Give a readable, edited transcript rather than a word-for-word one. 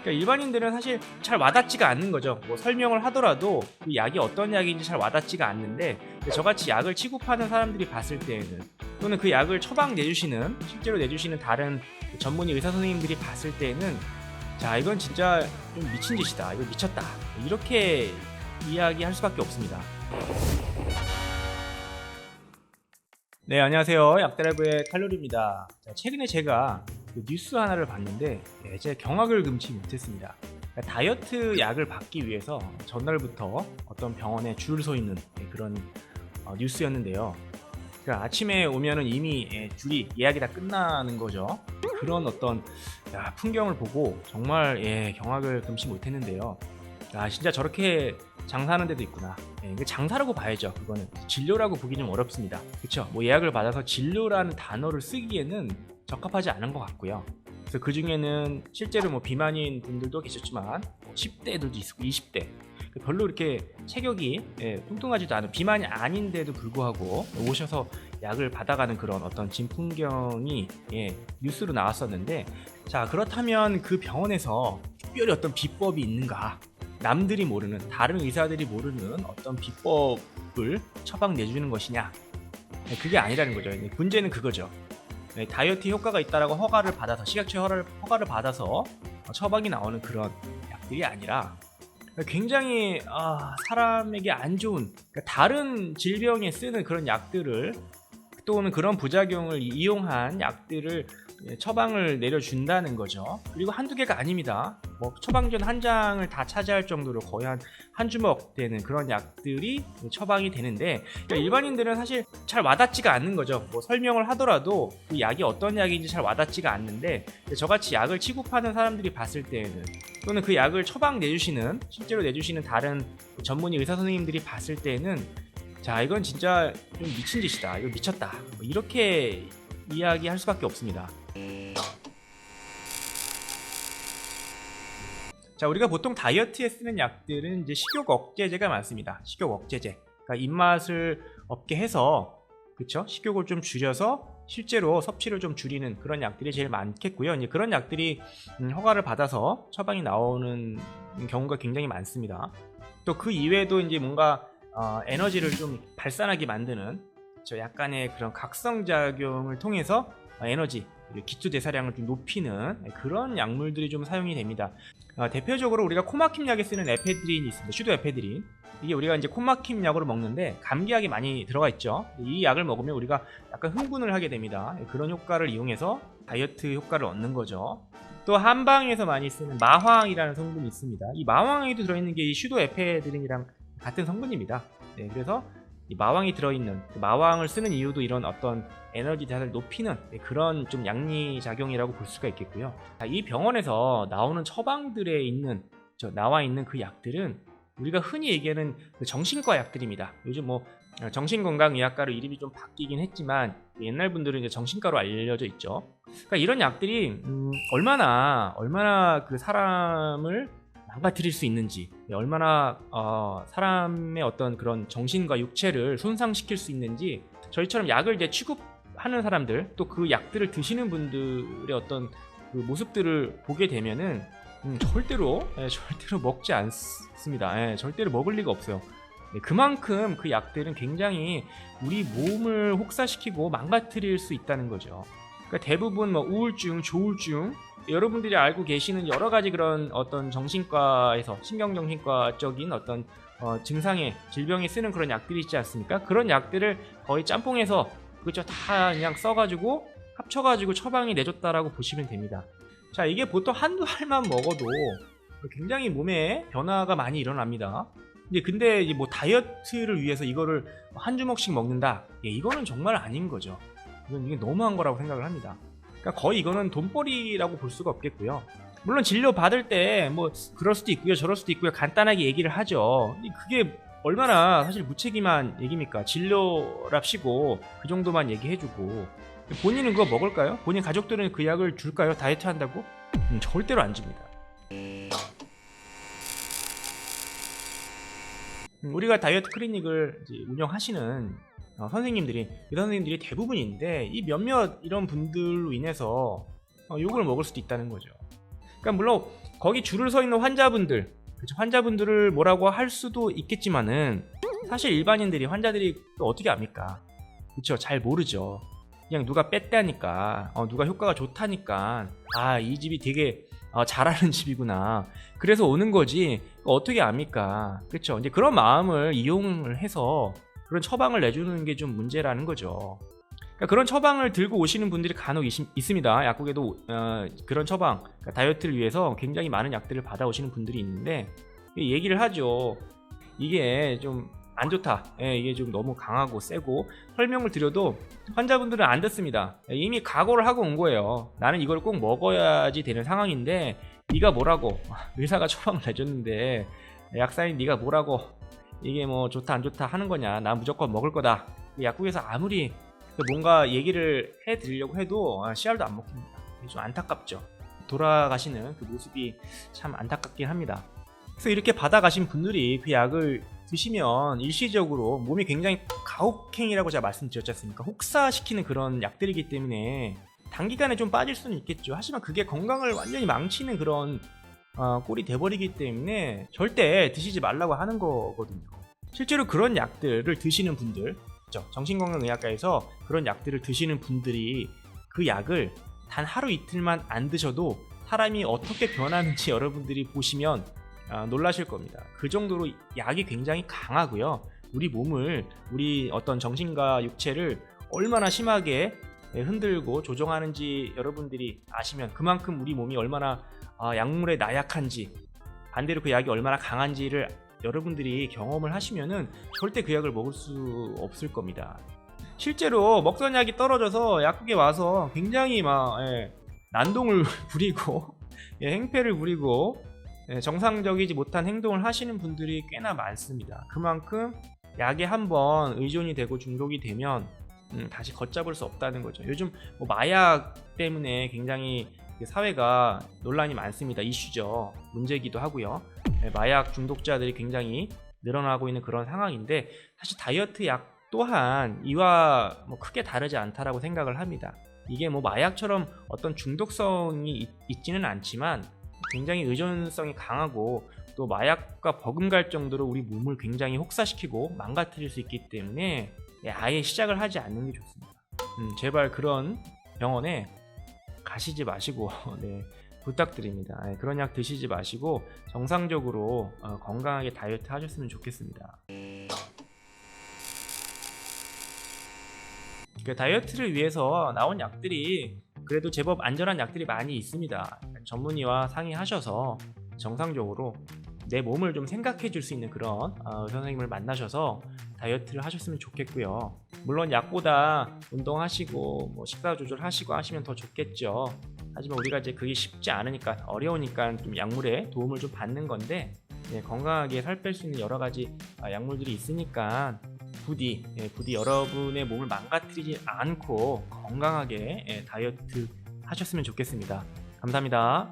그러니까 일반인들은 사실 잘 와닿지가 않는 거죠. 뭐 설명을 하더라도 그 약이 어떤 약인지 잘 와닿지가 않는데, 저같이 약을 취급하는 사람들이 봤을 때에는, 또는 그 약을 처방 내주시는, 실제로 내주시는 다른 전문의 의사 선생님들이 봤을 때에는, 자, 이건 진짜 좀 미친 짓이다, 이거 미쳤다, 이렇게 이야기할 수밖에 없습니다. 네, 안녕하세요. 약드라이브의 칼로리입니다. 자, 최근에 제가 뉴스 하나를 봤는데 제 경악을 금치 못했습니다. 그러니까 다이어트 약을 받기 위해서 전날부터 어떤 병원에 줄 서 있는 그런 뉴스였는데요. 그러니까 아침에 오면은 이미 줄이 예약이 다 끝나는 거죠. 그런 어떤 풍경을 보고 정말 경악을 금치 못했는데요. 진짜 저렇게 장사하는 데도 있구나. 장사라고 봐야죠. 그거는 진료라고 보기 좀 어렵습니다. 그렇죠? 뭐 예약을 받아서 진료라는 단어를 쓰기에는 적합하지 않은 것 같고요. 그래서 그 중에는 실제로 뭐 비만인 분들도 계셨지만 10대들도 있고 20대, 별로 이렇게 체격이 뚱뚱하지도 않은 비만이 아닌데도 불구하고 오셔서 약을 받아가는 그런 어떤 진풍경이 뉴스로 나왔었는데, 자, 그렇다면 그 병원에서 특별히 어떤 비법이 있는가? 남들이 모르는, 다른 의사들이 모르는 어떤 비법을 처방 내주는 것이냐? 그게 아니라는 거죠. 문제는 그거죠. 다이어트 효과가 있다라고 허가를 받아서, 식약처 허가를 받아서 처방이 나오는 그런 약들이 아니라 굉장히 사람에게 안 좋은, 그러니까 다른 질병에 쓰는 그런 약들을, 또는 그런 부작용을 이용한 약들을 처방을 내려준다는 거죠. 그리고 한두 개가 아닙니다. 뭐 처방전 한 장을 다 차지할 정도로 거의 한 주먹 되는 그런 약들이 처방이 되는데, 그러니까 일반인들은 사실 잘 와닿지가 않는 거죠. 뭐 설명을 하더라도 그 약이 어떤 약인지 잘 와닿지가 않는데, 저같이 약을 취급하는 사람들이 봤을 때에는, 또는 그 약을 처방 내주시는, 실제로 내주시는 다른 전문의 의사 선생님들이 봤을 때에는, 자, 이건 진짜 좀 미친 짓이다, 이거 미쳤다, 이렇게 이야기할 수밖에 없습니다. 자, 우리가 보통 다이어트에 쓰는 약들은 이제 식욕 억제제가 많습니다. 식욕 억제제. 그러니까 입맛을 없게 해서, 그쵸? 식욕을 좀 줄여서 실제로 섭취를 좀 줄이는 그런 약들이 제일 많겠고요. 이제 그런 약들이 허가를 받아서 처방이 나오는 경우가 굉장히 많습니다. 또 그 이외에도 이제 뭔가 에너지를 좀 발산하게 만드는, 약간의 그런 각성작용을 통해서 에너지, 기초 대사량을 좀 높이는 그런 약물들이 좀 사용이 됩니다. 대표적으로 우리가 코막힘 약에 쓰는 에페드린이 있습니다. 슈도에페드린. 이게 우리가 이제 코막힘 약으로 먹는데 감기약이 많이 들어가 있죠. 이 약을 먹으면 우리가 약간 흥분을 하게 됩니다. 그런 효과를 이용해서 다이어트 효과를 얻는 거죠. 또 한방에서 많이 쓰는 마황이라는 성분이 있습니다. 이 마황에도 들어있는 게 이 슈도에페드린이랑 같은 성분입니다. 그래서 이 마왕이 들어있는, 마왕을 쓰는 이유도 이런 어떤 에너지 대사를 높이는 그런 좀 양리 작용이라고 볼 수가 있겠고요. 이 병원에서 나오는 처방들에 나와 있는 그 약들은 우리가 흔히 얘기하는 그 정신과 약들입니다. 요즘 뭐 정신건강의학과로 이름이 좀 바뀌긴 했지만 옛날 분들은 이제 정신과로 알려져 있죠. 그러니까 이런 약들이 얼마나 그 사람을 망가뜨릴 수 있는지, 얼마나 사람의 어떤 그런 정신과 육체를 손상시킬 수 있는지, 저희처럼 약을 이제 취급하는 사람들, 또 그 약들을 드시는 분들의 어떤 그 모습들을 보게 되면은 절대로 먹지 않습니다. 절대로 먹을 리가 없어요. 그만큼 그 약들은 굉장히 우리 몸을 혹사시키고 망가뜨릴 수 있다는 거죠. 그러니까 대부분 뭐 우울증, 조울증, 여러분들이 알고 계시는 여러 가지 그런 어떤 정신과에서 신경정신과적인 어떤 증상의 질병에 쓰는 그런 약들이 있지 않습니까? 그런 약들을 거의 짬뽕해서, 그렇죠, 다 그냥 써가지고 합쳐가지고 처방이 내줬다라고 보시면 됩니다. 자, 이게 보통 한두 알만 먹어도 굉장히 몸에 변화가 많이 일어납니다. 근데 이제 뭐 다이어트를 위해서 이거를 한 주먹씩 먹는다? 이거는 정말 아닌 거죠. 이게 너무한 거라고 생각을 합니다. 그러니까 거의 이거는 돈벌이라고 볼 수가 없겠고요. 물론 진료 받을 때 뭐 그럴 수도 있고요, 저럴 수도 있고요, 간단하게 얘기를 하죠. 그게 얼마나 사실 무책임한 얘기입니까? 진료랍시고 그 정도만 얘기해주고 본인은 그거 먹을까요? 본인 가족들은 그 약을 줄까요? 다이어트 한다고? 절대로 안 줍니다. 우리가 다이어트 클리닉을 이제 운영하시는 의사 선생님들이 대부분인데, 이 몇몇 이런 분들로 인해서 욕을 먹을 수도 있다는 거죠. 그러니까 물론 거기 줄을 서 있는 환자분들, 그쵸? 환자분들을 뭐라고 할 수도 있겠지만은 사실 일반인들이, 환자들이 또 어떻게 압니까? 그쵸? 잘 모르죠. 그냥 누가 뺐다니까, 누가 효과가 좋다니까, 아, 이 집이 되게 잘하는 집이구나, 그래서 오는 거지, 어떻게 압니까? 그쵸? 이제 그런 마음을 이용을 해서 그런 처방을 내주는 게 좀 문제라는 거죠. 그러니까 그런 처방을 들고 오시는 분들이 간혹 있습니다. 약국에도 그런 처방, 그러니까 다이어트를 위해서 굉장히 많은 약들을 받아오시는 분들이 있는데, 얘기를 하죠. 이게 좀 안 좋다, 이게 좀 너무 강하고 세고, 설명을 드려도 환자분들은 안 듣습니다. 이미 각오를 하고 온 거예요. 나는 이걸 꼭 먹어야지 되는 상황인데 네가 뭐라고, 의사가 처방을 내줬는데 약사인 네가 뭐라고 이게 뭐 좋다 안 좋다 하는 거냐, 나 무조건 먹을 거다. 약국에서 아무리 뭔가 얘기를 해드리려고 해도 씨알도 안 먹힙니다. 좀 안타깝죠. 돌아가시는 그 모습이 참 안타깝긴 합니다. 그래서 이렇게 받아가신 분들이 그 약을 드시면 일시적으로 몸이 굉장히 가혹행위라고 제가 말씀드렸지 않습니까? 혹사시키는 그런 약들이기 때문에 단기간에 좀 빠질 수는 있겠죠. 하지만 그게 건강을 완전히 망치는 그런 꼴이 돼버리기 때문에 절대 드시지 말라고 하는 거거든요. 실제로 그런 약들을 드시는 분들, 정신건강의학과에서 그런 약들을 드시는 분들이 그 약을 단 하루 이틀만 안 드셔도 사람이 어떻게 변하는지 여러분들이 보시면 놀라실 겁니다. 그 정도로 약이 굉장히 강하고요. 우리 몸을, 우리 어떤 정신과 육체를 얼마나 심하게 흔들고 조종하는지 여러분들이 아시면 그만큼 우리 몸이 얼마나 약물에 나약한지, 반대로 그 약이 얼마나 강한지를 여러분들이 경험을 하시면은 절대 그 약을 먹을 수 없을 겁니다. 실제로 먹던 약이 떨어져서 약국에 와서 굉장히 난동을 부리고 행패를 부리고 정상적이지 못한 행동을 하시는 분들이 꽤나 많습니다. 그만큼 약에 한번 의존이 되고 중독이 되면 다시 걷잡을 수 없다는 거죠. 요즘 마약 때문에 굉장히 사회가 논란이 많습니다. 이슈죠. 문제기도 하고요. 마약 중독자들이 굉장히 늘어나고 있는 그런 상황인데, 사실 다이어트 약 또한 이와 크게 다르지 않다라고 생각을 합니다. 이게 마약처럼 어떤 중독성이 있지는 않지만 굉장히 의존성이 강하고 또 마약과 버금갈 정도로 우리 몸을 굉장히 혹사시키고 망가뜨릴 수 있기 때문에 아예 시작을 하지 않는 게 좋습니다. 제발 그런 병원에 가시지 마시고 부탁드립니다. 그런 약 드시지 마시고 정상적으로 건강하게 다이어트 하셨으면 좋겠습니다. 다이어트를 위해서 나온 약들이 그래도 제법 안전한 약들이 많이 있습니다. 전문의와 상의하셔서 정상적으로 내 몸을 좀 생각해 줄 수 있는 그런 선생님을 만나셔서 다이어트를 하셨으면 좋겠고요. 물론 약보다 운동하시고 식사 조절하시고 하시면 더 좋겠죠. 하지만 우리가 이제 그게 쉽지 않으니까, 어려우니까 좀 약물에 도움을 좀 받는 건데, 건강하게 살 뺄 수 있는 여러 가지 약물들이 있으니까 부디 여러분의 몸을 망가뜨리지 않고 건강하게 다이어트 하셨으면 좋겠습니다. 감사합니다.